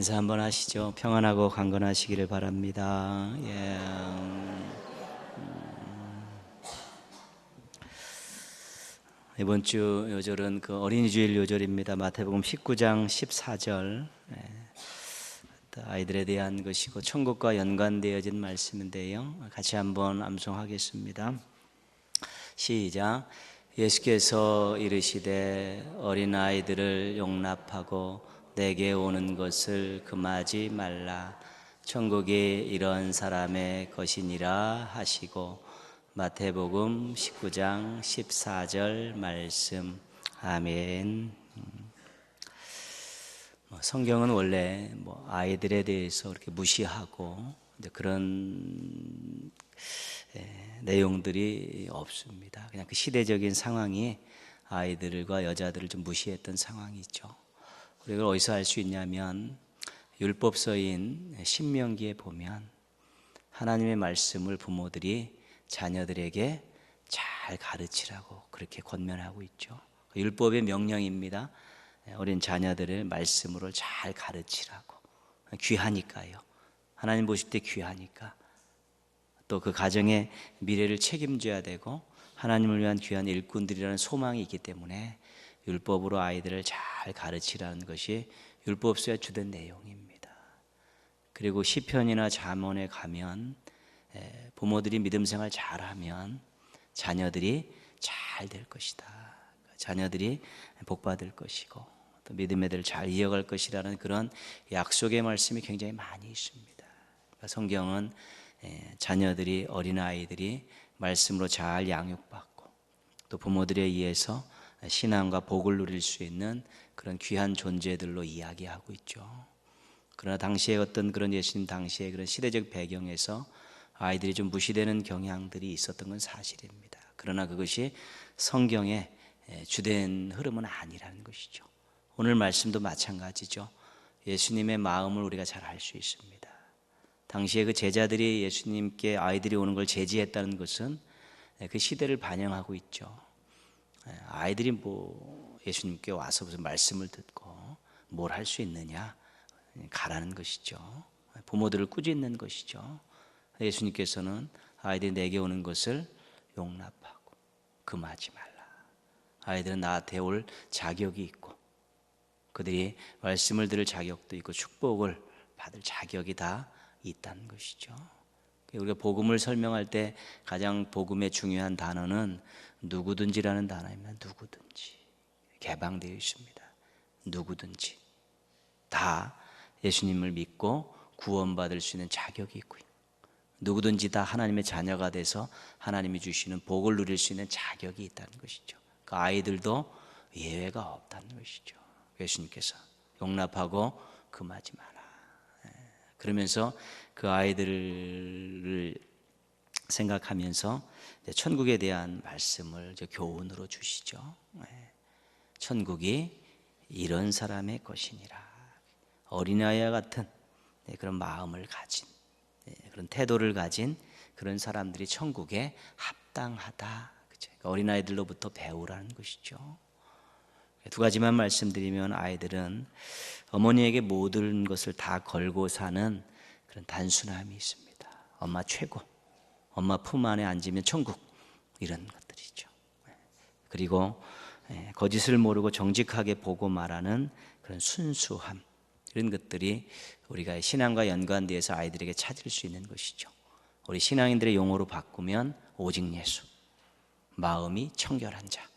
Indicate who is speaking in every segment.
Speaker 1: 인사 한번 하시죠. 평안하고 강건하시기를 바랍니다. 이번 주 요절은 그 어린이 주일 요절입니다. 마태복음 19장 14절. 아이들에 대한 것이고 천국과 연관되어진 말씀인데요. 같이 한번 암송하겠습니다. 시작. 예수께서 이르시되 어린아이들을 용납하고 내게 오는 것을 금하지 말라. 천국이 이런 사람의 것이니라 하시고. 마태복음 19장 14절 말씀. 아멘. 성경은 원래 아이들에 대해서 그렇게 무시하고 그런 내용들이 없습니다. 그냥 그 시대적인 상황이 아이들과 여자들을 좀 무시했던 상황이 있죠. 이걸 어디서 알 수 있냐면 율법서인 신명기에 보면 하나님의 말씀을 부모들이 자녀들에게 잘 가르치라고 그렇게 권면하고 있죠. 율법의 명령입니다. 어린 자녀들을 말씀으로 잘 가르치라고. 귀하니까요. 하나님 보실 때 귀하니까. 또 그 가정의 미래를 책임져야 되고 하나님을 위한 귀한 일꾼들이라는 소망이 있기 때문에 율법으로 아이들을 잘 가르치라는 것이 율법서의 주된 내용입니다. 그리고 시편이나 잠언에 가면 부모들이 믿음 생활 잘하면 자녀들이 잘 될 것이다. 자녀들이 복받을 것이고 또 믿음의 들을 잘 이어갈 것이라는 그런 약속의 말씀이 굉장히 많이 있습니다. 그러니까 성경은 자녀들이, 어린아이들이 말씀으로 잘 양육받고 또 부모들에 의해서 신앙과 복을 누릴 수 있는 그런 귀한 존재들로 이야기하고 있죠. 그러나 당시에 어떤 그런 예수님 당시의 그런 시대적 배경에서 아이들이 좀 무시되는 경향들이 있었던 건 사실입니다. 그러나 그것이 성경의 주된 흐름은 아니라는 것이죠. 오늘 말씀도 마찬가지죠. 예수님의 마음을 우리가 잘 알 수 있습니다. 당시에 그 제자들이 예수님께 아이들이 오는 걸 제지했다는 것은 그 시대를 반영하고 있죠. 아이들이 예수님께 와서 무슨 말씀을 듣고 뭘 할 수 있느냐, 가라는 것이죠. 부모들을 꾸짖는 것이죠. 예수님께서는 아이들이 내게 오는 것을 용납하고 금하지 말라. 아이들은 나한테 올 자격이 있고 그들이 말씀을 들을 자격도 있고 축복을 받을 자격이 다 있다는 것이죠. 우리가 복음을 설명할 때 가장 복음의 중요한 단어는 누구든지라는 단어입니다. 누구든지 개방되어 있습니다. 누구든지 다 예수님을 믿고 구원받을 수 있는 자격이 있고요. 누구든지 다 하나님의 자녀가 돼서 하나님이 주시는 복을 누릴 수 있는 자격이 있다는 것이죠. 그 아이들도 예외가 없다는 것이죠. 예수님께서 용납하고 금하지 마라. 그러면서 그 아이들을 생각하면서 천국에 대한 말씀을 교훈으로 주시죠. 천국이 이런 사람의 것이니라. 어린아이와 같은 그런 마음을 가진, 그런 태도를 가진 그런 사람들이 천국에 합당하다. 그러니까 어린아이들로부터 배우라는 것이죠. 두 가지만 말씀드리면 아이들은 어머니에게 모든 것을 다 걸고 사는 그런 단순함이 있습니다. 엄마 최고, 엄마 품 안에 앉으면 천국, 이런 것들이죠. 그리고 거짓을 모르고 정직하게 보고 말하는 그런 순수함, 이런 것들이 우리가 신앙과 연관되어서 아이들에게 찾을 수 있는 것이죠. 우리 신앙인들의 용어로 바꾸면 오직 예수, 마음이 청결한 자,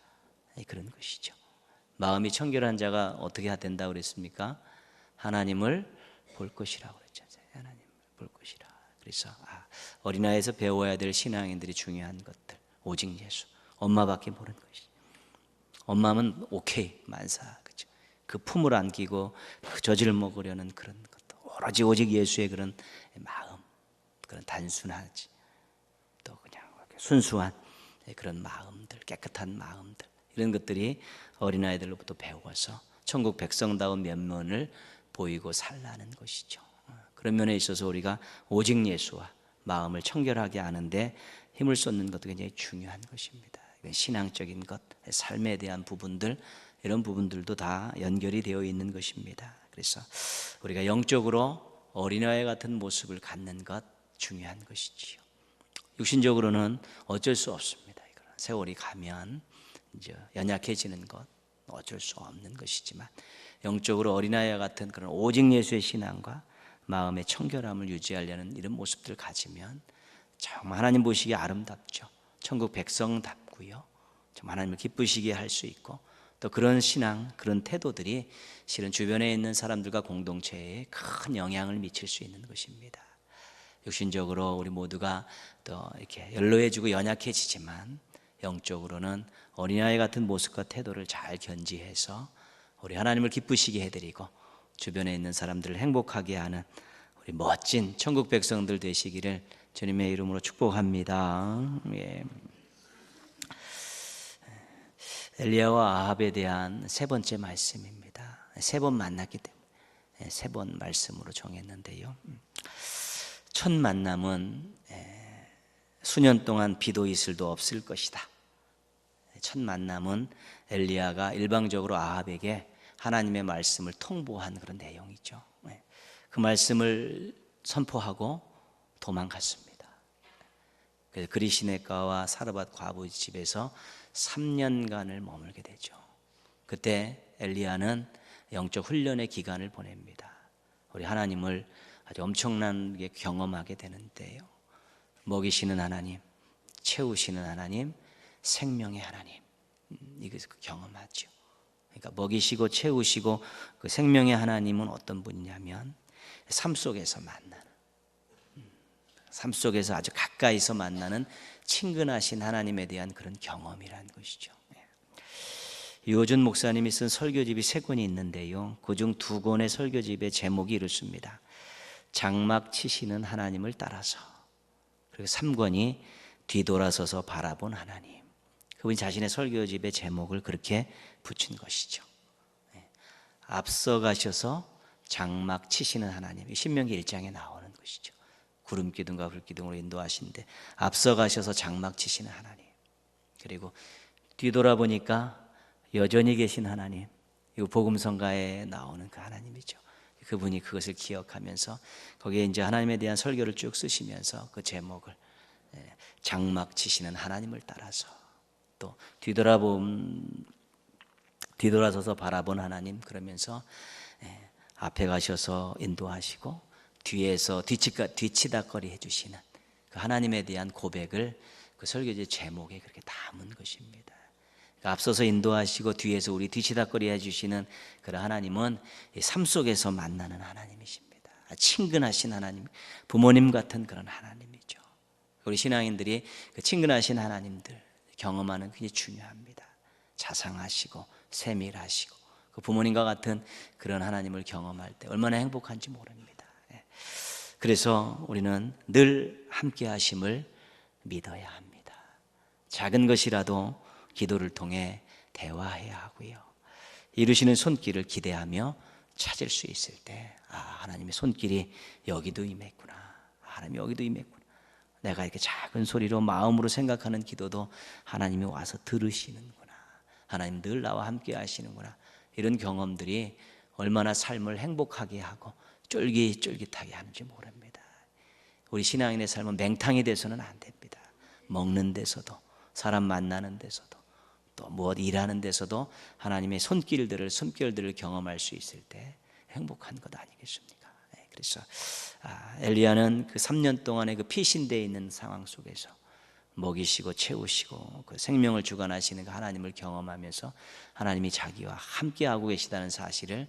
Speaker 1: 그런 것이죠. 마음이 청결한 자가 어떻게 된다고 그랬습니까? 하나님을 볼 것이라고 그랬잖아요. 하나님을 볼 것이라. 그래서 어린아이에서 배워야 될 신앙인들이 중요한 것들, 오직 예수, 엄마밖에 모르는 것이. 엄마는 오케이 만사, 그죠? 그 품을 안기고 그 젖을 먹으려는 그런 것도 오로지 오직 예수의 그런 마음, 그런 단순하지 또 그냥 순수한 그런 마음들, 깨끗한 마음들, 이런 것들이 어린아이들로부터 배워서 천국 백성다운 면면을 보이고 살라는 것이죠. 그런 면에 있어서 우리가 오직 예수와 마음을 청결하게 하는데 힘을 쏟는 것도 굉장히 중요한 것입니다. 신앙적인 것, 삶에 대한 부분들, 이런 부분들도 다 연결이 되어 있는 것입니다. 그래서 우리가 영적으로 어린아이 같은 모습을 갖는 것 중요한 것이지요. 육신적으로는 어쩔 수 없습니다. 세월이 가면 이제 연약해지는 것 어쩔 수 없는 것이지만, 영적으로 어린아이와 같은 그런 오직 예수의 신앙과 마음의 청결함을 유지하려는 이런 모습들을 가지면 정말 하나님 보시기에 아름답죠. 천국 백성답고요. 정말 하나님을 기쁘시게 할 수 있고, 또 그런 신앙, 그런 태도들이 실은 주변에 있는 사람들과 공동체에 큰 영향을 미칠 수 있는 것입니다. 육신적으로 우리 모두가 또 이렇게 연로해지고 연약해지지만, 영적으로는 어린아이 같은 모습과 태도를 잘 견지해서 우리 하나님을 기쁘시게 해드리고 주변에 있는 사람들을 행복하게 하는 우리 멋진 천국 백성들 되시기를 주님의 이름으로 축복합니다. 예. 엘리야와 아합에 대한 세 번째 말씀입니다. 세 번 만났기 때문에 세 번 말씀으로 정했는데요. 첫 만남은 수년 동안 비도 이슬도 없을 것이다. 첫 만남은 엘리야가 일방적으로 아합에게 하나님의 말씀을 통보한 그런 내용이죠. 그 말씀을 선포하고 도망갔습니다. 그래서 그리시네가와 사르밧 과부 집에서 3년간을 머물게 되죠. 그때 엘리야는 영적 훈련의 기간을 보냅니다. 우리 하나님을 아주 엄청나게 경험하게 되는데요. 먹이시는 하나님, 채우시는 하나님, 생명의 하나님, 이것을 경험하죠. 그러니까 먹이시고 채우시고 그 생명의 하나님은 어떤 분이냐면 삶 속에서 만나는, 삶 속에서 아주 가까이서 만나는 친근하신 하나님에 대한 그런 경험이라는 것이죠. 유호준 목사님이 쓴 설교집이 3권이 있는데요. 그중 2권의 설교집의 제목이 이렇습니다. 장막 치시는 하나님을 따라서. 그리고 3권이 뒤돌아서서 바라본 하나님. 그분이 자신의 설교집의 제목을 그렇게 붙인 것이죠. 앞서가셔서 장막 치시는 하나님, 신명기 1장에 나오는 것이죠. 구름 기둥과 불 기둥으로 인도하신데 앞서가셔서 장막 치시는 하나님, 그리고 뒤돌아보니까 여전히 계신 하나님, 이거 복음성가에 나오는 그 하나님이죠. 그분이 그것을 기억하면서 거기에 이제 하나님에 대한 설교를 쭉 쓰시면서 그 제목을 장막 치시는 하나님을 따라서, 또 뒤돌아서서 바라본 하나님, 그러면서 앞에 가셔서 인도하시고 뒤에서 뒤치다거리 해주시는 그 하나님에 대한 고백을 그 설교의 제목에 그렇게 담은 것입니다. 그러니까 앞서서 인도하시고 뒤에서 우리 뒤치다거리 해주시는 그런 하나님은 삶 속에서 만나는 하나님이십니다. 친근하신 하나님, 부모님 같은 그런 하나님이죠. 우리 신앙인들이 그 친근하신 하나님들 경험하는 게 굉장히 중요합니다. 자상하시고 세밀하시고 그 부모님과 같은 그런 하나님을 경험할 때 얼마나 행복한지 모릅니다. 그래서 우리는 늘 함께 하심을 믿어야 합니다. 작은 것이라도 기도를 통해 대화해야 하고요. 이루시는 손길을 기대하며 찾을 수 있을 때, 하나님의 손길이 여기도 임했구나. 하나님 여기도 임했구나. 내가 이렇게 작은 소리로 마음으로 생각하는 기도도 하나님이 와서 들으시는구나. 하나님 늘 나와 함께 하시는구나. 이런 경험들이 얼마나 삶을 행복하게 하고 쫄깃쫄깃하게 하는지 모릅니다. 우리 신앙인의 삶은 맹탕이 돼서는 안 됩니다. 먹는 데서도, 사람 만나는 데서도, 또 무엇 일하는 데서도 하나님의 손길들을 경험할 수 있을 때 행복한 것 아니겠습니까? 그래서 엘리야는 그 3년 동안의 그 피신되어 있는 상황 속에서 먹이시고 채우시고 그 생명을 주관하시는 그 하나님을 경험하면서 하나님이 자기와 함께하고 계시다는 사실을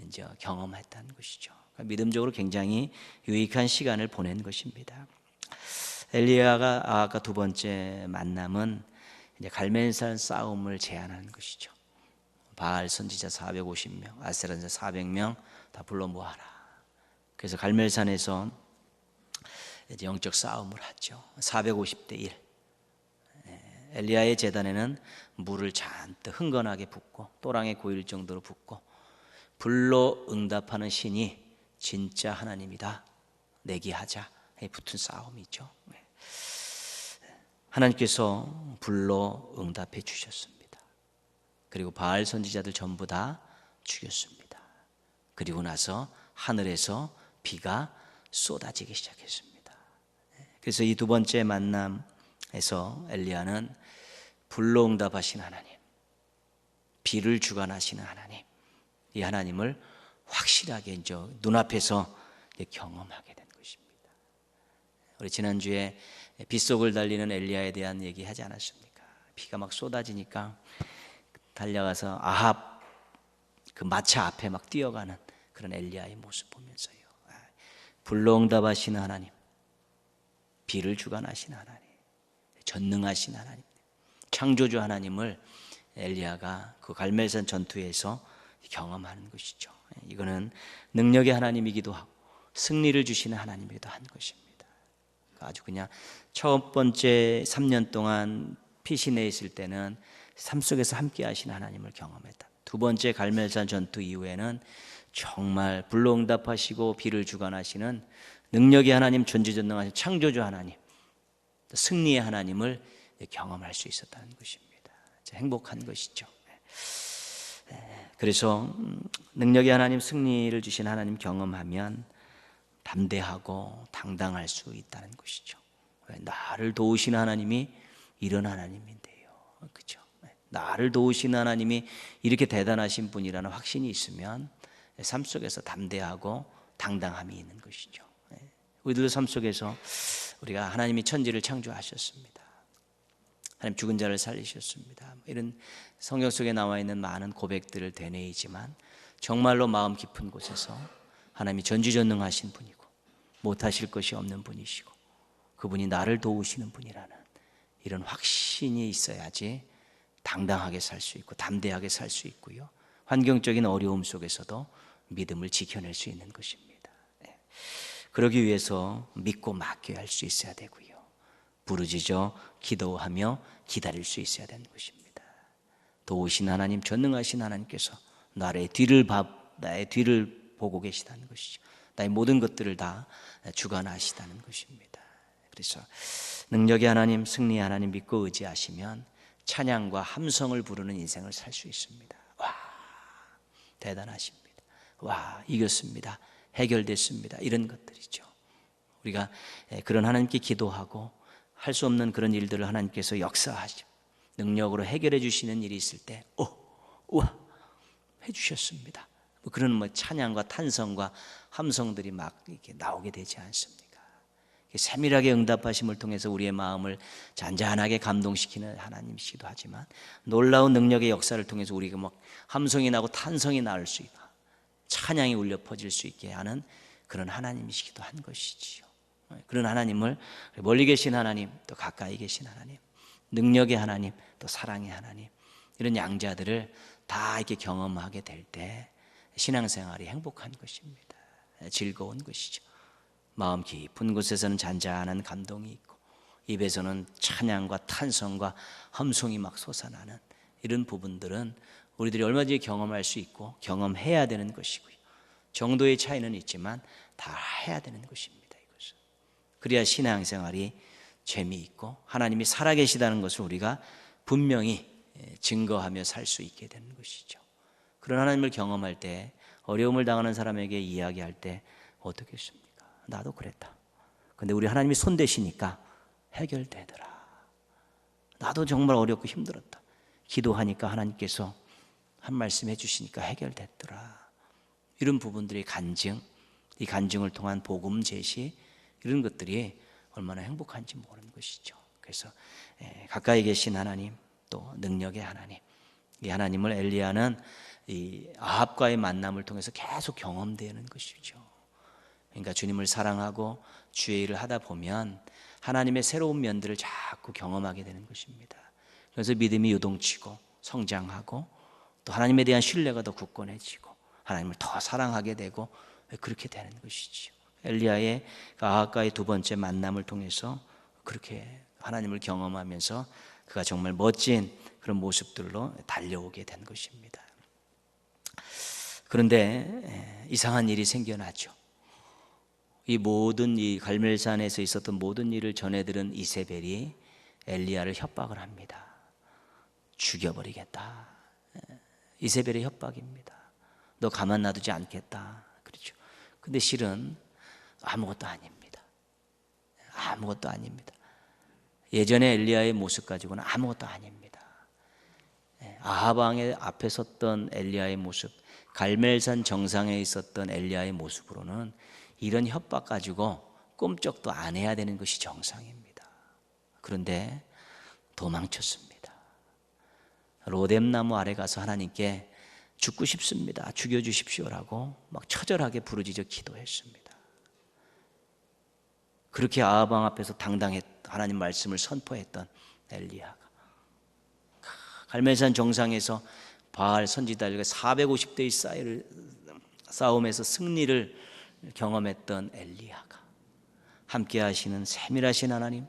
Speaker 1: 이제 경험했다는 것이죠. 그러니까 믿음적으로 굉장히 유익한 시간을 보낸 것입니다. 엘리야가 아까 두 번째 만남은 이제 갈멜산 싸움을 제안하는 것이죠. 바알 선지자 450명, 아세라 선지자 400명 다 불러 모아라. 그래서 갈멜산에서 이제 영적 싸움을 하죠. 450대 1. 엘리야의 제단에는 물을 잔뜩 흥건하게 붓고 또랑에 고일 정도로 붓고 불로 응답하는 신이 진짜 하나님이다 내기하자 붙은 싸움이죠. 하나님께서 불로 응답해 주셨습니다. 그리고 바알 선지자들 전부 다 죽였습니다. 그리고 나서 하늘에서 비가 쏟아지기 시작했습니다. 그래서 이 두 번째 만남에서 엘리야는 불로응답하신 하나님, 비를 주관하시는 하나님, 이 하나님을 확실하게 이제 눈앞에서 경험하게 된 것입니다. 우리 지난주에 빗속을 달리는 엘리야에 대한 얘기 하지 않았습니까? 비가 막 쏟아지니까 달려가서 아합 그 마차 앞에 막 뛰어가는 그런 엘리야의 모습 보면서요, 불로응답하시는 하나님, 비를 주관하시는 하나님, 전능하신 하나님, 창조주 하나님을 엘리야가 그 갈멜산 전투에서 경험하는 것이죠. 이거는 능력의 하나님이기도 하고 승리를 주시는 하나님이기도 한 것입니다. 아주 그냥 첫 번째 3년 동안 피신해 있을 때는 삶 속에서 함께 하시는 하나님을 경험했다. 두 번째 갈멜산 전투 이후에는 정말 불로응답하시고 비를 주관하시는 능력의 하나님, 전지전능하신 창조주 하나님, 승리의 하나님을 경험할 수 있었다는 것입니다. 행복한 것이죠. 그래서 능력의 하나님, 승리를 주신 하나님 경험하면 담대하고 당당할 수 있다는 것이죠. 나를 도우시는 하나님이 이런 하나님인데요, 그렇죠? 나를 도우시는 하나님이 이렇게 대단하신 분이라는 확신이 있으면 삶 속에서 담대하고 당당함이 있는 것이죠. 우리들 삶 속에서 우리가 하나님이 천지를 창조하셨습니다. 하나님 죽은 자를 살리셨습니다. 이런 성경 속에 나와 있는 많은 고백들을 되뇌이지만 정말로 마음 깊은 곳에서 하나님이 전지전능하신 분이고 못하실 것이 없는 분이시고 그분이 나를 도우시는 분이라는 이런 확신이 있어야지 당당하게 살 수 있고 담대하게 살 수 있고요, 환경적인 어려움 속에서도 믿음을 지켜낼 수 있는 것입니다. 그러기 위해서 믿고 맡겨야 할 수 있어야 되고요, 부르짖어 기도하며 기다릴 수 있어야 되는 것입니다. 도우신 하나님, 전능하신 하나님께서 나의 뒤를 보고 계시다는 것이죠. 나의 모든 것들을 다 주관하시다는 것입니다. 그래서 능력의 하나님, 승리의 하나님 믿고 의지하시면 찬양과 함성을 부르는 인생을 살 수 있습니다. 와, 대단하십니다. 와, 이겼습니다. 해결됐습니다. 이런 것들이죠. 우리가 그런 하나님께 기도하고 할 수 없는 그런 일들을 하나님께서 역사하시고 능력으로 해결해 주시는 일이 있을 때, 우와, 해주셨습니다. 그런 찬양과 탄성과 함성들이 막 이렇게 나오게 되지 않습니까? 세밀하게 응답하심을 통해서 우리의 마음을 잔잔하게 감동시키는 하나님이시기도 하지만 놀라운 능력의 역사를 통해서 우리가 막 함성이 나고 탄성이 나올 수 있고 찬양이 울려 퍼질 수 있게 하는 그런 하나님이시기도 한 것이지요. 그런 하나님을, 멀리 계신 하나님, 또 가까이 계신 하나님, 능력의 하나님, 또 사랑의 하나님, 이런 양자들을 다 이렇게 경험하게 될 때 신앙생활이 행복한 것입니다. 즐거운 것이죠. 마음 깊은 곳에서는 잔잔한 감동이 있고 입에서는 찬양과 탄성과 함성이 막 솟아나는 이런 부분들은 우리들이 얼마든지 경험할 수 있고 경험해야 되는 것이고요, 정도의 차이는 있지만 다 해야 되는 것입니다. 이것은 그래야 신앙생활이 재미있고 하나님이 살아계시다는 것을 우리가 분명히 증거하며 살 수 있게 되는 것이죠. 그런 하나님을 경험할 때 어려움을 당하는 사람에게 이야기할 때 어떻겠습니까? 나도 그랬다. 근데 우리 하나님이 손 대시니까 해결되더라. 나도 정말 어렵고 힘들었다. 기도하니까 하나님께서 한 말씀 해주시니까 해결됐더라. 이런 부분들이 간증, 이 간증을 통한 복음 제시, 이런 것들이 얼마나 행복한지 모르는 것이죠. 그래서 가까이 계신 하나님, 또 능력의 하나님, 이 하나님을 엘리야는 이 아합과의 만남을 통해서 계속 경험되는 것이죠. 그러니까 주님을 사랑하고 주의 일을 하다 보면 하나님의 새로운 면들을 자꾸 경험하게 되는 것입니다. 그래서 믿음이 요동치고 성장하고 또 하나님에 대한 신뢰가 더 굳건해지고 하나님을 더 사랑하게 되고 그렇게 되는 것이죠. 엘리야의 아합과의 두 번째 만남을 통해서 그렇게 하나님을 경험하면서 그가 정말 멋진 그런 모습들로 달려오게 된 것입니다. 그런데 이상한 일이 생겨나죠. 이 모든 이 갈멜산에서 있었던 모든 일을 전해들은 이세벨이 엘리야를 협박을 합니다. 죽여버리겠다. 이세벨의 협박입니다. 너 가만 놔두지 않겠다. 그렇죠. 근데 실은 아무것도 아닙니다. 아무것도 아닙니다. 예전에 엘리야의 모습 가지고는 아무것도 아닙니다. 아합 왕의 앞에 섰던 엘리야의 모습, 갈멜산 정상에 있었던 엘리야의 모습으로는 이런 협박 가지고 꼼짝도 안 해야 되는 것이 정상입니다. 그런데 도망쳤습니다. 로뎀나무 아래 가서 하나님께 죽고 싶습니다, 죽여주십시오라고 막 처절하게 부르짖어 기도했습니다. 그렇게 아합 왕 앞에서 당당히 하나님 말씀을 선포했던 엘리야가 갈멜산 정상에서 바알 선지자들과 450대의 싸움에서 승리를 경험했던 엘리야가 함께 하시는 세밀하신 하나님,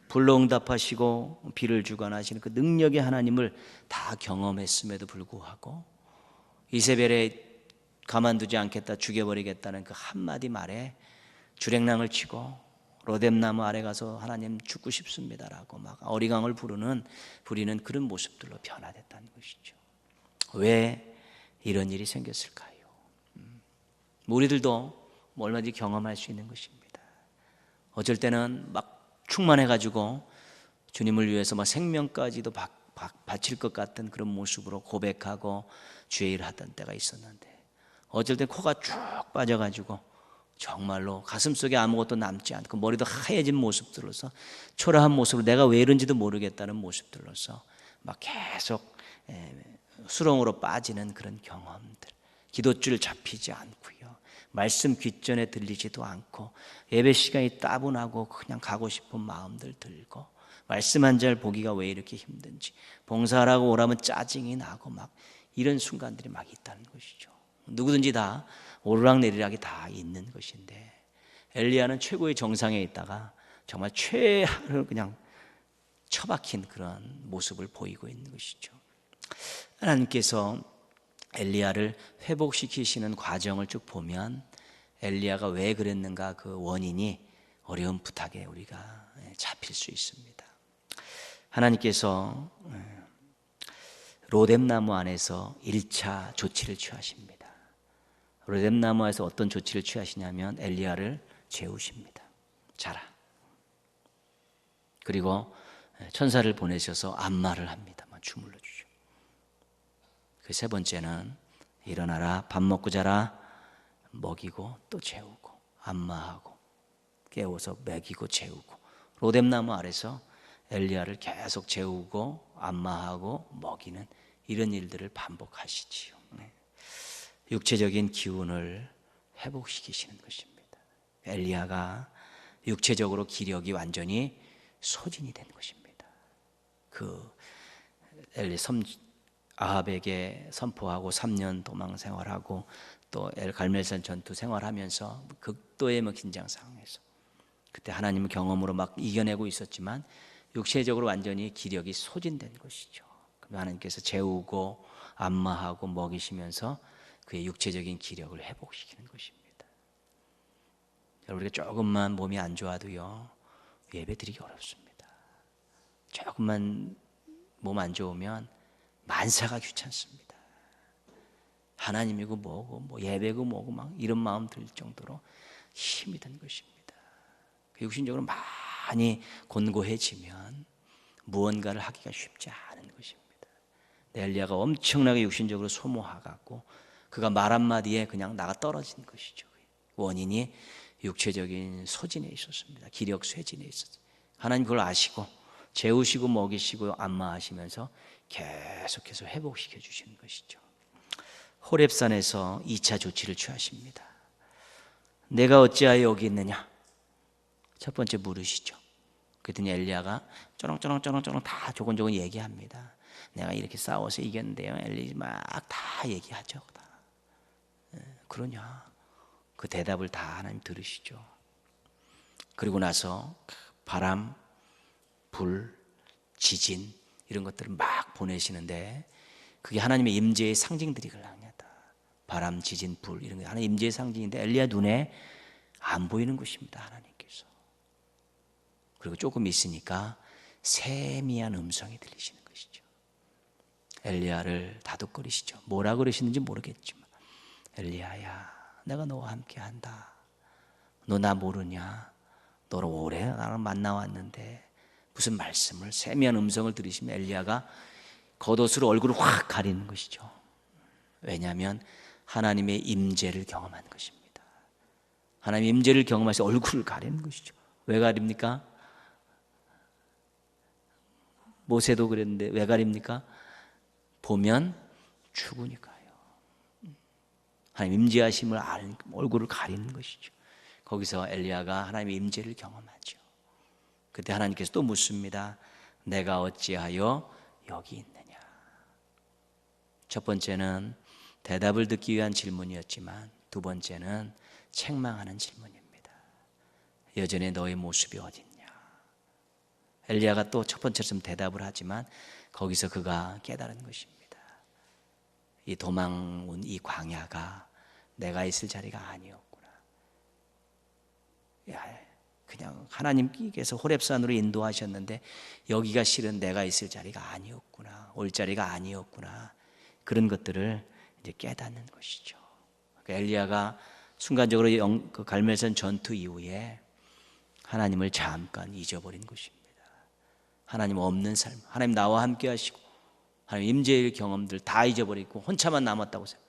Speaker 1: 불로응답하시고 비를 주관하시는 그 능력의 하나님을 다 경험했음에도 불구하고 이세벨에 가만두지 않겠다, 죽여버리겠다는 그 한마디 말에 주랭랑을 치고 로뎀나무 아래 가서 하나님 죽고 싶습니다라고 막 어리광을 부리는 그런 모습들로 변화됐다는 것이죠. 왜 이런 일이 생겼을까요? 우리들도 얼마든지 경험할 수 있는 것입니다. 어쩔 때는 막 충만해가지고 주님을 위해서 막 생명까지도 바칠 것 같은 그런 모습으로 고백하고 주의 일을 하던 때가 있었는데, 어쩔 때 코가 쭉 빠져가지고 정말로 가슴속에 아무것도 남지 않고 머리도 하얘진 모습들로서 초라한 모습으로 내가 왜 이런지도 모르겠다는 모습들로서 막 계속 수렁으로 빠지는 그런 경험들, 기도줄 잡히지 않고요, 말씀 귓전에 들리지도 않고 예배 시간이 따분하고 그냥 가고 싶은 마음들 들고 말씀 한 절 보기가 왜 이렇게 힘든지, 봉사하라고 오라면 짜증이 나고 막 이런 순간들이 막 있다는 것이죠. 누구든지 다 오르락내리락이 다 있는 것인데, 엘리야는 최고의 정상에 있다가 정말 최하를 그냥 처박힌 그런 모습을 보이고 있는 것이죠. 하나님께서 엘리야를 회복시키시는 과정을 쭉 보면 엘리야가 왜 그랬는가, 그 원인이 어려운 부탁에 우리가 잡힐 수 있습니다. 하나님께서 로뎀나무 안에서 1차 조치를 취하십니다. 로뎀나무에서 어떤 조치를 취하시냐면 엘리야를 재우십니다. 자라. 그리고 천사를 보내셔서 안마를 합니다. 주물러 주죠. 그 세 번째는 일어나라, 밥 먹고 자라. 먹이고 또 재우고 안마하고 깨워서 먹이고 재우고, 로뎀나무 아래서 엘리야를 계속 재우고 안마하고 먹이는 이런 일들을 반복하시지요. 육체적인 기운을 회복시키시는 것입니다. 엘리야가 육체적으로 기력이 완전히 소진이 된 것입니다. 그 아합에게 선포하고 3년 도망 생활하고 또 갈멜산 전투 생활하면서 극도의 긴장 상황에서 그때 하나님의 경험으로 막 이겨내고 있었지만 육체적으로 완전히 기력이 소진된 것이죠. 그럼 하나님께서 재우고 안마하고 먹이시면서 그의 육체적인 기력을 회복시키는 것입니다. 우리가 조금만 몸이 안 좋아도요, 예배 드리기 어렵습니다. 조금만 몸 안 좋으면 만사가 귀찮습니다. 하나님이고 뭐고 뭐 예배고 뭐고 막 이런 마음 들 정도로 힘이 든 것입니다. 육신적으로 많이 곤고해지면 무언가를 하기가 쉽지 않은 것입니다. 엘리야가 엄청나게 육신적으로 소모하고 그가 말 한마디에 그냥 나가 떨어진 것이죠. 원인이 육체적인 소진에 있었습니다. 기력 쇠진에 있었습니다. 하나님 그걸 아시고 재우시고 먹이시고 안마하시면서 계속해서 회복시켜 주시는 것이죠. 호렙산에서 2차 조치를 취하십니다. 내가 어찌하여 여기 있느냐? 첫 번째 물으시죠. 그랬더니 엘리야가 쩌렁쩌렁 다 조곤조곤 얘기합니다. 내가 이렇게 싸워서 이겼는데요, 엘리 막 다 얘기하죠. 다. 그러냐? 그 대답을 다 하나님 들으시죠. 그리고 나서 바람, 불, 지진 이런 것들을 막 보내시는데 그게 하나님의 임재의 상징들이랍니다. 바람, 지진, 불 이런 게 하나님의 임재의 상징인데 엘리야 눈에 안 보이는 것입니다. 하나님께서. 그리고 조금 있으니까 세미한 음성이 들리시는 것이죠. 엘리야를 다독거리시죠. 뭐라 그러시는지 모르겠지만, 엘리야야, 내가 너와 함께 한다. 너 나 모르냐? 너를 오래 나랑 만나왔는데 무슨 말씀을, 세미한 음성을 들으시면 엘리야가 겉옷으로 얼굴을 확 가리는 것이죠. 왜냐하면 하나님의 임재를 경험한 것입니다. 하나님의 임재를 경험해서 얼굴을 가리는 것이죠. 왜 가립니까? 모세도 그랬는데 왜 가립니까? 보면 죽으니까요. 하나님 임재하심을 아는 얼굴을 가리는 것이죠. 거기서 엘리야가 하나님의 임재를 경험하죠. 그때 하나님께서 또 묻습니다. 내가 어찌하여 여기 있느냐? 첫 번째는 대답을 듣기 위한 질문이었지만 두 번째는 책망하는 질문입니다. 여전히 너의 모습이 어딨냐? 엘리야가 또 첫 번째처럼 대답을 하지만 거기서 그가 깨달은 것입니다. 이 도망 온 이 광야가 내가 있을 자리가 아니었구나. 그냥 하나님께서 호렙산으로 인도하셨는데 여기가 실은 내가 있을 자리가 아니었구나. 올 자리가 아니었구나. 그런 것들을 이제 깨닫는 것이죠. 그러니까 엘리야가 순간적으로 그 갈멜산 전투 이후에 하나님을 잠깐 잊어버린 것입니다. 하나님 없는 삶, 하나님 나와 함께 하시고 하나님 임재의 경험들 다 잊어버리고 혼자만 남았다고 생각해요.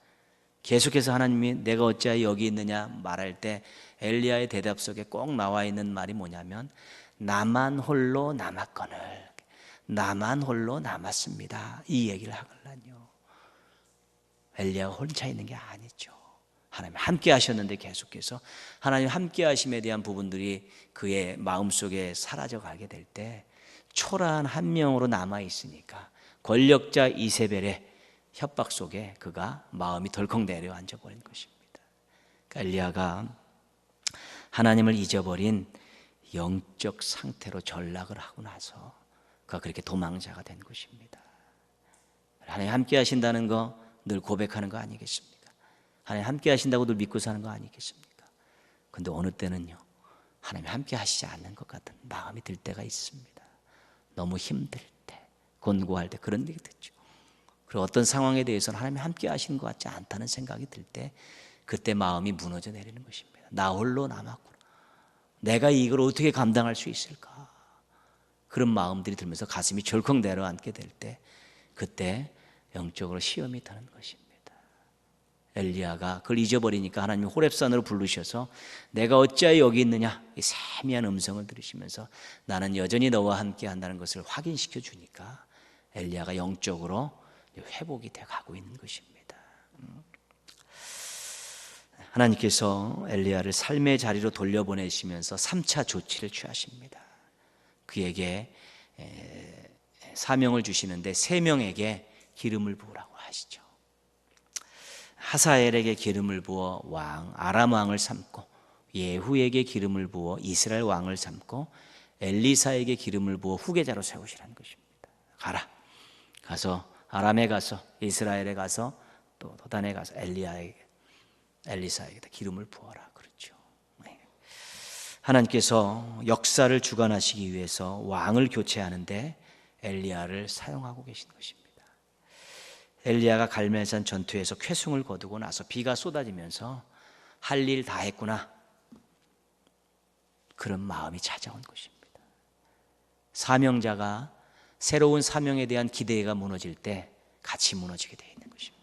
Speaker 1: 계속해서 하나님이 내가 어찌하여 여기 있느냐 말할 때 엘리야의 대답 속에 꼭 나와 있는 말이 뭐냐면 나만 홀로 남았거늘, 나만 홀로 남았습니다. 이 얘기를 하거든요. 엘리야가 혼자 있는 게 아니죠. 하나님 함께 하셨는데 계속해서 하나님 함께 하심에 대한 부분들이 그의 마음속에 사라져 가게 될 때 초라한 한 명으로 남아 있으니까 권력자 이세벨의 협박 속에 그가 마음이 덜컥 내려앉아 버린 것입니다. 그러니까 엘리야가 하나님을 잊어버린 영적 상태로 전락을 하고 나서 그가 그렇게 도망자가 된 것입니다. 하나님 함께 하신다는 거 늘 고백하는 거 아니겠습니까? 하나님 함께 하신다고 늘 믿고 사는 거 아니겠습니까? 그런데 어느 때는요, 하나님 함께 하시지 않는 것 같은 마음이 들 때가 있습니다. 너무 힘들 때, 곤고할 때 그런 얘기 듣죠. 그리고 어떤 상황에 대해서는 하나님이 함께 하시는 것 같지 않다는 생각이 들 때 그때 마음이 무너져 내리는 것입니다. 나 홀로 남았구나. 내가 이걸 어떻게 감당할 수 있을까? 그런 마음들이 들면서 가슴이 절컥 내려앉게 될 때 그때 영적으로 시험이 드는 것입니다. 엘리야가 그걸 잊어버리니까 하나님이 호렙산으로 부르셔서 내가 어찌하여 여기 있느냐 이 세미한 음성을 들으시면서 나는 여전히 너와 함께 한다는 것을 확인시켜 주니까 엘리야가 영적으로 회복이 돼 가고 있는 것입니다. 하나님께서 엘리야를 삶의 자리로 돌려보내시면서 3차 조치를 취하십니다. 그에게 사명을 주시는데 3명에게 기름을 부으라고 하시죠. 하사엘에게 기름을 부어 왕 아람 왕을 삼고 예후에게 기름을 부어 이스라엘 왕을 삼고 엘리사에게 기름을 부어 후계자로 세우시라는 것입니다. 가라. 가서 아람에 가서 이스라엘에 가서 또 도단에 가서 엘리사에게 기름을 부어라 그렇죠. 하나님께서 역사를 주관하시기 위해서 왕을 교체하는데 엘리야를 사용하고 계신 것입니다. 엘리야가 갈멜산 전투에서 쾌승을 거두고 나서 비가 쏟아지면서 할 일 다 했구나 그런 마음이 찾아온 것입니다. 사명자가 새로운 사명에 대한 기대가 무너질 때 같이 무너지게 되어 있는 것입니다.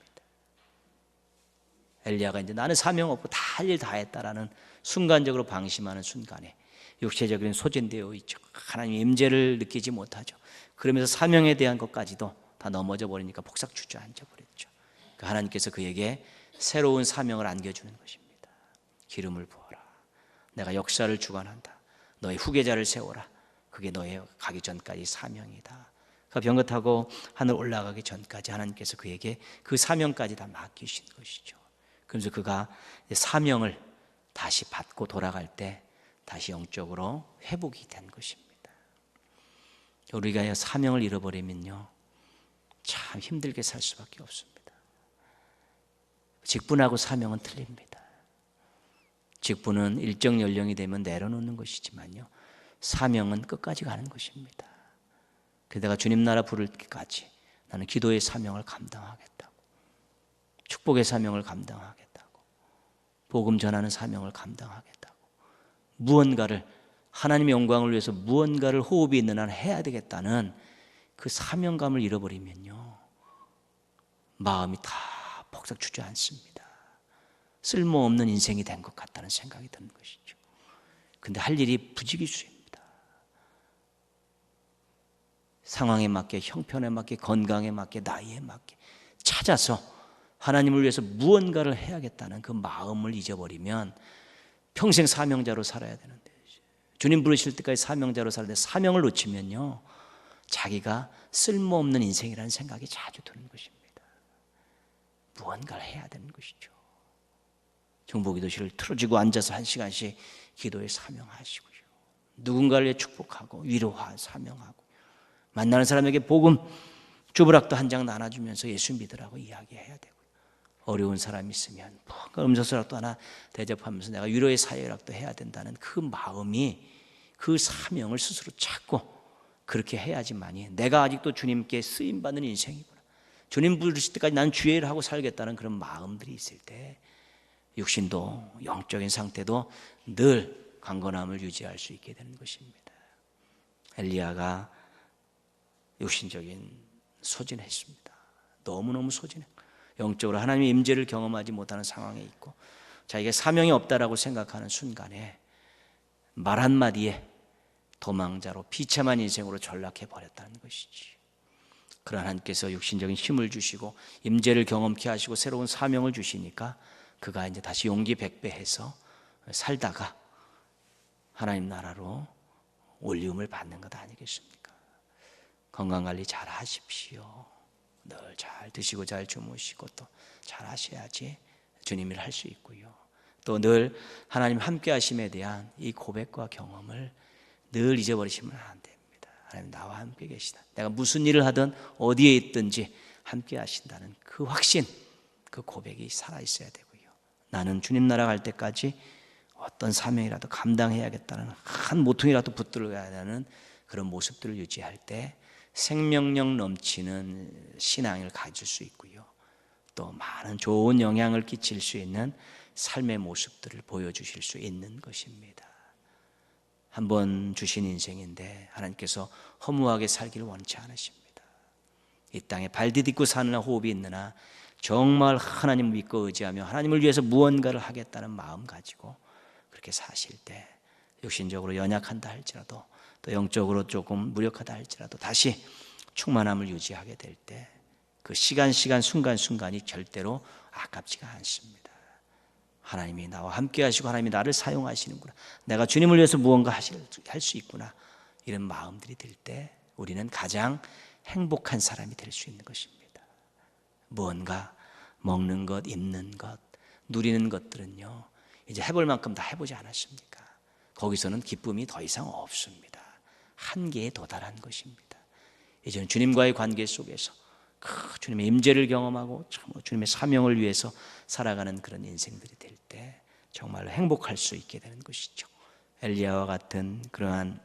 Speaker 1: 엘리야가 이제 나는 사명 없고 다 할 일 다 했다라는 순간적으로 방심하는 순간에 육체적인 소진되어 있죠. 하나님의 임재를 느끼지 못하죠. 그러면서 사명에 대한 것까지도 다 넘어져 버리니까 폭삭 주저앉아 버렸죠. 하나님께서 그에게 새로운 사명을 안겨주는 것입니다. 기름을 부어라. 내가 역사를 주관한다. 너의 후계자를 세워라. 그게 너의 가기 전까지 사명이다. 그가 병거 타고 하늘 올라가기 전까지 하나님께서 그에게 그 사명까지 다 맡기신 것이죠. 그래서 그가 사명을 다시 받고 돌아갈 때 다시 영적으로 회복이 된 것입니다. 우리가 사명을 잃어버리면요 참 힘들게 살 수밖에 없습니다. 직분하고 사명은 틀립니다. 직분은 일정 연령이 되면 내려놓는 것이지만요 사명은 끝까지 가는 것입니다. 그러다가 주님 나라 부를 때까지 나는 기도의 사명을 감당하겠다고, 축복의 사명을 감당하겠다고, 복음 전하는 사명을 감당하겠다고, 무언가를 하나님의 영광을 위해서 무언가를 호흡이 있는 한 해야 되겠다는 그 사명감을 잃어버리면요, 마음이 다 폭삭 주저앉습니다. 쓸모없는 인생이 된 것 같다는 생각이 드는 것이죠. 근데 할 일이 부지기수입니다. 상황에 맞게, 형편에 맞게, 건강에 맞게, 나이에 맞게 찾아서 하나님을 위해서 무언가를 해야겠다는 그 마음을 잊어버리면 평생 사명자로 살아야 되는데, 주님 부르실 때까지 사명자로 살아야 되는데 사명을 놓치면요, 자기가 쓸모없는 인생이라는 생각이 자주 드는 것입니다. 무언가를 해야 되는 것이죠. 중보기도실을 틀어지고 앉아서 1시간씩 기도에 사명하시고요, 누군가를 위해 축복하고 위로하 사명하고, 만나는 사람에게 복음 주부락도 한 장 나눠주면서 예수 믿으라고 이야기해야 되고요, 어려운 사람이 있으면 뭔가 음성서락도 하나 대접하면서 내가 위로의 사역락도 해야 된다는 그 마음이, 그 사명을 스스로 찾고 그렇게 해야지만이 내가 아직도 주님께 쓰임받는 인생이구나, 주님 부르실 때까지 난 주의 일을 하고 살겠다는 그런 마음들이 있을 때 육신도 영적인 상태도 늘 강건함을 유지할 수 있게 되는 것입니다. 엘리야가 육신적인 소진했습니다. 너무너무 소진해. 영적으로 하나님의 임재를 경험하지 못하는 상황에 있고 자기가 사명이 없다라고 생각하는 순간에 말 한마디에 도망자로 비참한 인생으로 전락해 버렸다는 것이지. 그러나 하나님께서 육신적인 힘을 주시고 임재를 경험케 하시고 새로운 사명을 주시니까 그가 이제 다시 용기 백배해서 살다가 하나님 나라로 올리움을 받는 것 아니겠습니까? 건강관리 잘 하십시오. 늘 잘 드시고 잘 주무시고 또 잘 하셔야지 주님 일 할 수 있고요, 또 늘 하나님 함께 하심에 대한 이 고백과 경험을 늘 잊어버리시면 안 됩니다. 하나님 나와 함께 계시다, 내가 무슨 일을 하든 어디에 있든지 함께 하신다는 그 확신, 그 고백이 살아있어야 되고요, 나는 주님 나라 갈 때까지 어떤 사명이라도 감당해야겠다는 한 모퉁이라도 붙들어야 하는 그런 모습들을 유지할 때 생명력 넘치는 신앙을 가질 수 있고요, 또 많은 좋은 영향을 끼칠 수 있는 삶의 모습들을 보여주실 수 있는 것입니다. 한 번 주신 인생인데 하나님께서 허무하게 살기를 원치 않으십니다. 이 땅에 발 디딛고 사느나 호흡이 있느나 정말 하나님을 믿고 의지하며 하나님을 위해서 무언가를 하겠다는 마음 가지고 그렇게 사실 때 육신적으로 연약한다 할지라도 또 영적으로 조금 무력하다 할지라도 다시 충만함을 유지하게 될 때 그 시간 순간순간이 절대로 아깝지가 않습니다. 하나님이 나와 함께 하시고 하나님이 나를 사용하시는구나, 내가 주님을 위해서 무언가 할 수 있구나, 이런 마음들이 들 때 우리는 가장 행복한 사람이 될 수 있는 것입니다. 무언가 먹는 것, 입는 것, 누리는 것들은요 이제 해볼 만큼 다 해보지 않았습니까? 거기서는 기쁨이 더 이상 없습니다. 한계에 도달한 것입니다. 이제는 주님과의 관계 속에서 그 주님의 임재를 경험하고 주님의 사명을 위해서 살아가는 그런 인생들이 될 때 정말로 행복할 수 있게 되는 것이죠. 엘리야와 같은 그러한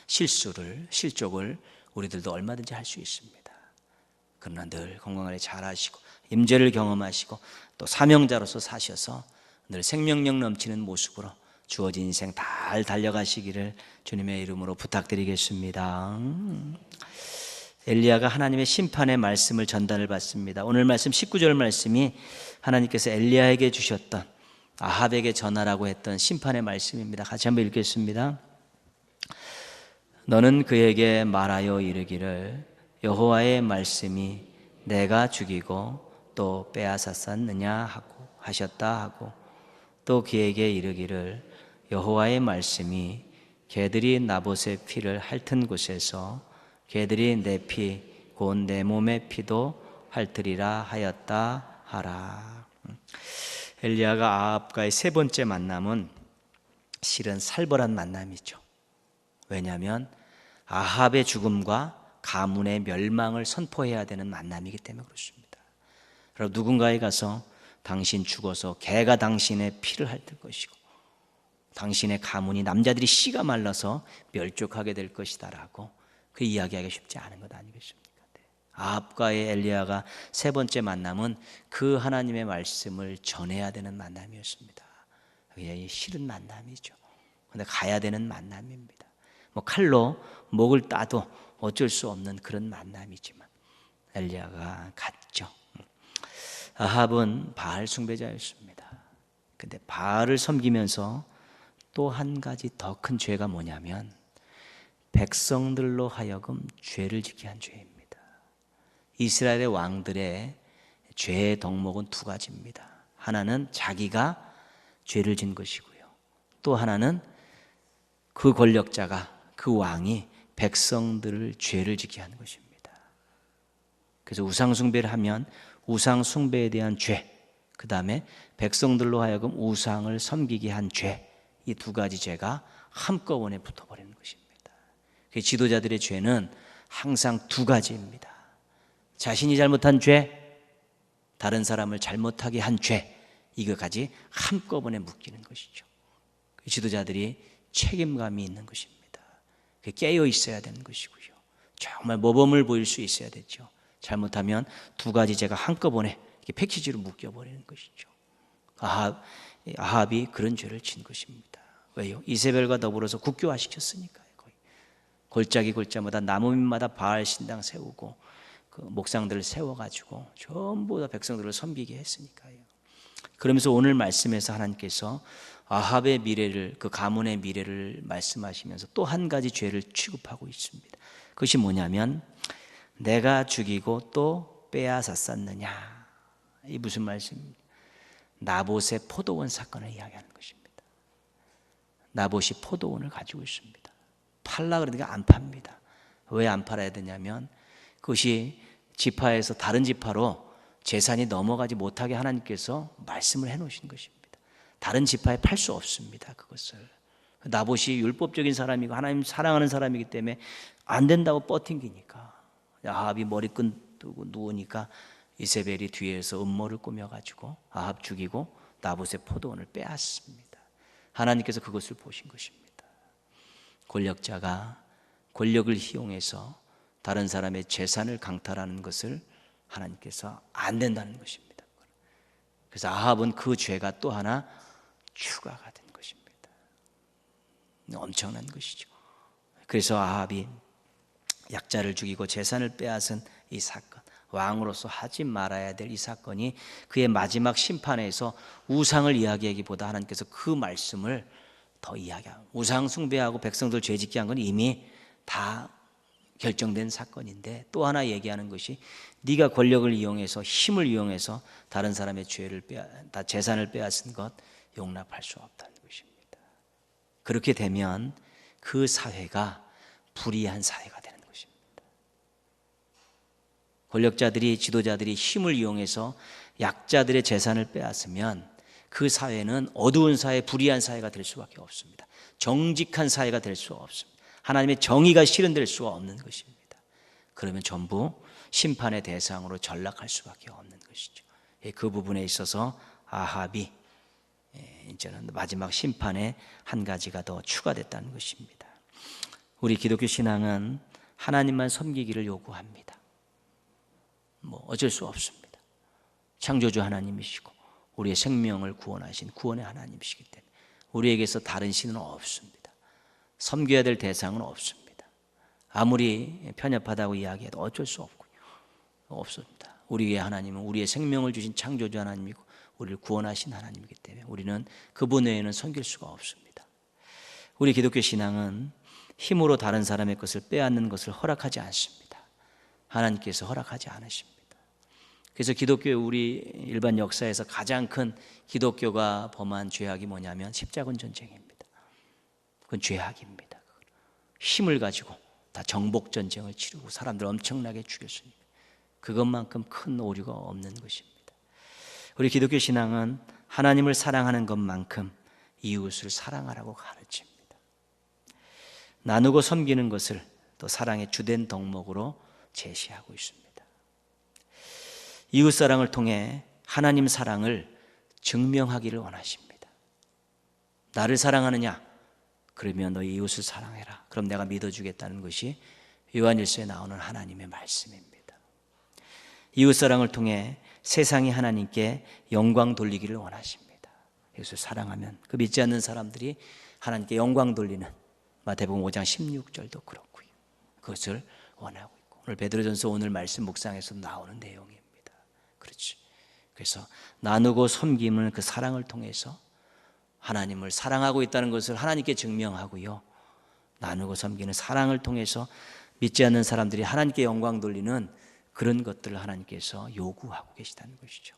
Speaker 1: 실족을 우리들도 얼마든지 할 수 있습니다. 그러나 늘 건강하게 잘 하시고 임재를 경험하시고 또 사명자로서 사셔서 늘 생명력 넘치는 모습으로 주어진 인생 잘 달려가시기를 주님의 이름으로 부탁드리겠습니다. 엘리야가 하나님의 심판의 말씀을 전달을 받습니다. 오늘 말씀 19절 말씀이 하나님께서 엘리야에게 주셨던 아합에게 전하라고 했던 심판의 말씀입니다. 같이 한번 읽겠습니다. 너는 그에게 말하여 이르기를 여호와의 말씀이 내가 죽이고 또 빼앗았었느냐 하고 하셨다 하고, 또 그에게 이르기를 여호와의 말씀이 개들이 나봇의 피를 핥은 곳에서 개들이 내 피 곧 내 몸의 피도 핥으리라 하였다 하라. 엘리야가 아합과의 세 번째 만남은 실은 살벌한 만남이죠. 왜냐하면 아합의 죽음과 가문의 멸망을 선포해야 되는 만남이기 때문에 그렇습니다. 그리고 누군가에 가서 당신 죽어서 개가 당신의 피를 핥을 것이고 당신의 가문이 남자들이 씨가 말라서 멸족하게 될 것이다 라고 그 이야기하기 쉽지 않은 것 아니겠습니까? 아합과의 엘리야가 세 번째 만남은 그 하나님의 말씀을 전해야 되는 만남이었습니다. 굉장히 싫은 만남이죠. 근데 가야 되는 만남입니다. 뭐 칼로 목을 따도 어쩔 수 없는 그런 만남이지만 엘리야가 갔죠. 아합은 바알 숭배자였습니다. 근데 바알을 섬기면서 또 한 가지 더 큰 죄가 뭐냐면 백성들로 하여금 죄를 짓게 한 죄입니다. 이스라엘의 왕들의 죄의 덕목은 두 가지입니다. 하나는 자기가 죄를 진 것이고요. 또 하나는 그 권력자가, 그 왕이 백성들을 죄를 짓게 하는 것입니다. 그래서 우상숭배를 하면 우상숭배에 대한 죄, 그 다음에 백성들로 하여금 우상을 섬기게 한 죄, 이 두 가지 죄가 한꺼번에 붙어버리는 것입니다. 지도자들의 죄는 항상 두 가지입니다. 자신이 잘못한 죄, 다른 사람을 잘못하게 한 죄, 이거까지 한꺼번에 묶이는 것이죠. 지도자들이 책임감이 있는 것입니다. 깨어 있어야 되는 것이고요. 정말 모범을 보일 수 있어야 되죠. 잘못하면 두 가지 죄가 한꺼번에 패키지로 묶여버리는 것이죠. 아합이 그런 죄를 진 것입니다. 왜요? 이세벨과 더불어서 국교화시켰으니까요. 골짜기마다 나무밑마다 바알 신당 세우고 그 목상들을 세워가지고 전부 다 백성들을 섬기게 했으니까요. 그러면서 오늘 말씀에서 하나님께서 아합의 미래를, 그 가문의 미래를 말씀하시면서 또 한 가지 죄를 취급하고 있습니다. 그것이 뭐냐면 내가 죽이고 또 빼앗았었느냐. 이 무슨 말씀입니까? 나봇의 포도원 사건을 이야기하는 것입니다. 나봇이 포도원을 가지고 있습니다. 팔라 그러니까 안 팝니다. 왜 안 팔아야 되냐면 그것이 지파에서 다른 지파로 재산이 넘어가지 못하게 하나님께서 말씀을 해놓으신 것입니다. 다른 지파에 팔 수 없습니다. 그것을. 나봇이 율법적인 사람이고 하나님 사랑하는 사람이기 때문에 안 된다고 버팅기니까 아합이 머리끈 두고 누우니까 이세벨이 뒤에서 음모를 꾸며가지고 아합 죽이고 나봇의 포도원을 빼앗습니다. 하나님께서 그것을 보신 것입니다. 권력자가 권력을 이용해서 다른 사람의 재산을 강탈하는 것을 하나님께서 안 된다는 것입니다. 그래서 아합은 그 죄가 또 하나 추가가 된 것입니다. 엄청난 것이죠. 그래서 아합이 약자를 죽이고 재산을 빼앗은 이 사건, 왕으로서 하지 말아야 될 이 사건이 그의 마지막 심판에서 우상을 이야기하기보다 하나님께서 그 말씀을 더 이야기하고, 우상 숭배하고 백성들 죄짓게 한 건 이미 다 결정된 사건인데 또 하나 얘기하는 것이 네가 권력을 이용해서 힘을 이용해서 다른 사람의 재산을 빼앗은 것 용납할 수 없다는 것입니다. 그렇게 되면 그 사회가 불의한 사회가 되는 것입니다. 권력자들이, 지도자들이 힘을 이용해서 약자들의 재산을 빼앗으면 그 사회는 어두운 사회, 불의한 사회가 될 수밖에 없습니다. 정직한 사회가 될 수 없습니다. 하나님의 정의가 실현될 수가 없는 것입니다. 그러면 전부 심판의 대상으로 전락할 수밖에 없는 것이죠. 그 부분에 있어서 아합이 이제는 마지막 심판에 한 가지가 더 추가됐다는 것입니다. 우리 기독교 신앙은 하나님만 섬기기를 요구합니다. 뭐 어쩔 수 없습니다. 창조주 하나님이시고 우리의 생명을 구원하신 구원의 하나님이시기 때문에 우리에게서 다른 신은 없습니다. 섬겨야 될 대상은 없습니다. 아무리 편협하다고 이야기해도 어쩔 수 없습니다. 우리의 하나님은 우리의 생명을 주신 창조주 하나님이고 우리를 구원하신 하나님이기 때문에 우리는 그분 외에는 섬길 수가 없습니다. 우리 기독교 신앙은 힘으로 다른 사람의 것을 빼앗는 것을 허락하지 않습니다. 하나님께서 허락하지 않으십니다. 그래서 기독교의 우리 일반 역사에서 가장 큰 기독교가 범한 죄악이 뭐냐면 십자군 전쟁입니다. 그건 죄악입니다. 힘을 가지고 다 정복 전쟁을 치르고 사람들 엄청나게 죽였으니까 그것만큼 큰 오류가 없는 것입니다. 우리 기독교 신앙은 하나님을 사랑하는 것만큼 이웃을 사랑하라고 가르칩니다. 나누고 섬기는 것을 또 사랑의 주된 덕목으로 제시하고 있습니다. 이웃사랑을 통해 하나님 사랑을 증명하기를 원하십니다. 나를 사랑하느냐? 그러면 너희 이웃을 사랑해라. 그럼 내가 믿어주겠다는 것이 요한일서에 나오는 하나님의 말씀입니다. 이웃사랑을 통해 세상이 하나님께 영광 돌리기를 원하십니다. 예수를 사랑하면 그 믿지 않는 사람들이 하나님께 영광 돌리는 마태복음 5장 16절도 그렇고요. 그것을 원하고 있고, 오늘 베드로전서 오늘 말씀 묵상에서 나오는 내용입니다. 그렇지. 그래서 나누고 섬김은 그 사랑을 통해서 하나님을 사랑하고 있다는 것을 하나님께 증명하고요, 나누고 섬기는 사랑을 통해서 믿지 않는 사람들이 하나님께 영광 돌리는 그런 것들을 하나님께서 요구하고 계시다는 것이죠.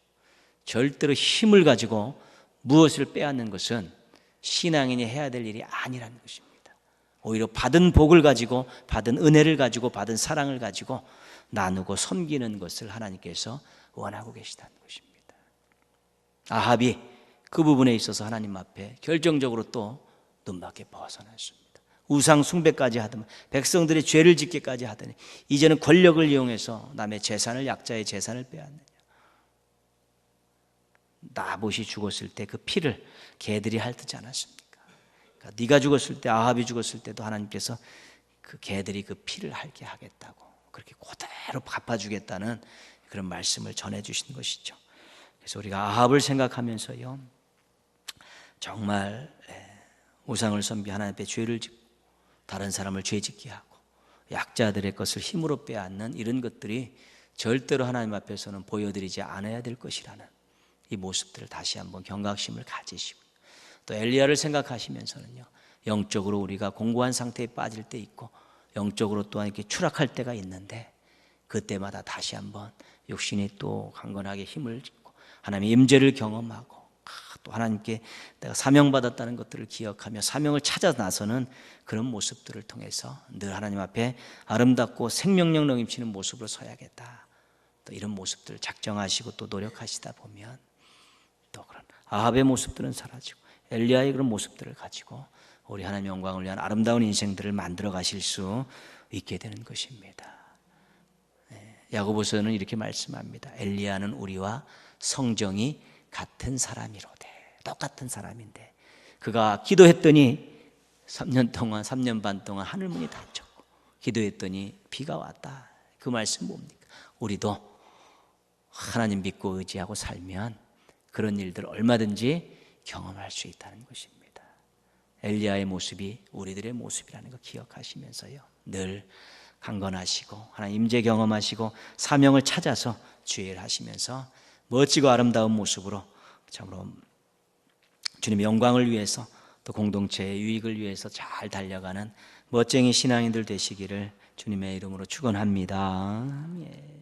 Speaker 1: 절대로 힘을 가지고 무엇을 빼앗는 것은 신앙인이 해야 될 일이 아니라는 것입니다. 오히려 받은 복을 가지고, 받은 은혜를 가지고, 받은 사랑을 가지고 나누고 섬기는 것을 하나님께서 원하고 계시다는 것입니다. 아합이 그 부분에 있어서 하나님 앞에 결정적으로 또 눈밖에 벗어났습니다. 우상 숭배까지 하더니, 백성들의 죄를 짓게까지 하더니, 이제는 권력을 이용해서 남의 재산을, 약자의 재산을 빼앗느냐. 나봇이 죽었을 때 그 피를 개들이 핥지 않았습니까? 그러니까 네가 죽었을 때, 아합이 죽었을 때도 하나님께서 그 개들이 그 피를 핥게 하겠다고, 그렇게 그대로 갚아주겠다는 그런 말씀을 전해주신 것이죠. 그래서 우리가 아합을 생각하면서요, 정말 우상을 섬기 하나님 앞에 죄를 짓고 다른 사람을 죄짓게 하고 약자들의 것을 힘으로 빼앗는 이런 것들이 절대로 하나님 앞에서는 보여드리지 않아야 될 것이라는 이 모습들을 다시 한번 경각심을 가지시고, 또 엘리야를 생각하시면서는요, 영적으로 우리가 공고한 상태에 빠질 때 있고 영적으로 또한 이렇게 추락할 때가 있는데, 그때마다 다시 한번 육신이 또 강건하게 힘을 짓고 하나님의 임재를 경험하고 또 하나님께 내가 사명받았다는 것들을 기억하며 사명을 찾아 나서는 그런 모습들을 통해서 늘 하나님 앞에 아름답고 생명력 넘치는 모습으로 서야겠다, 또 이런 모습들을 작정하시고 또 노력하시다 보면 또 그런 아합의 모습들은 사라지고 엘리야의 그런 모습들을 가지고 우리 하나님의 영광을 위한 아름다운 인생들을 만들어 가실 수 있게 되는 것입니다. 야고보서는 이렇게 말씀합니다. 엘리야는 우리와 성정이 같은 사람이로되, 똑같은 사람인데 그가 기도했더니 3년 반 동안 하늘문이 닫혔고 기도했더니 비가 왔다. 그 말씀 뭡니까? 우리도 하나님 믿고 의지하고 살면 그런 일들을 얼마든지 경험할 수 있다는 것입니다. 엘리야의 모습이 우리들의 모습이라는 거 기억하시면서요, 늘 강건하시고 하나님 임재 경험하시고 사명을 찾아서 주의를 하시면서 멋지고 아름다운 모습으로 참으로 주님의 영광을 위해서 또 공동체의 유익을 위해서 잘 달려가는 멋쟁이 신앙인들 되시기를 주님의 이름으로 축원합니다. 예.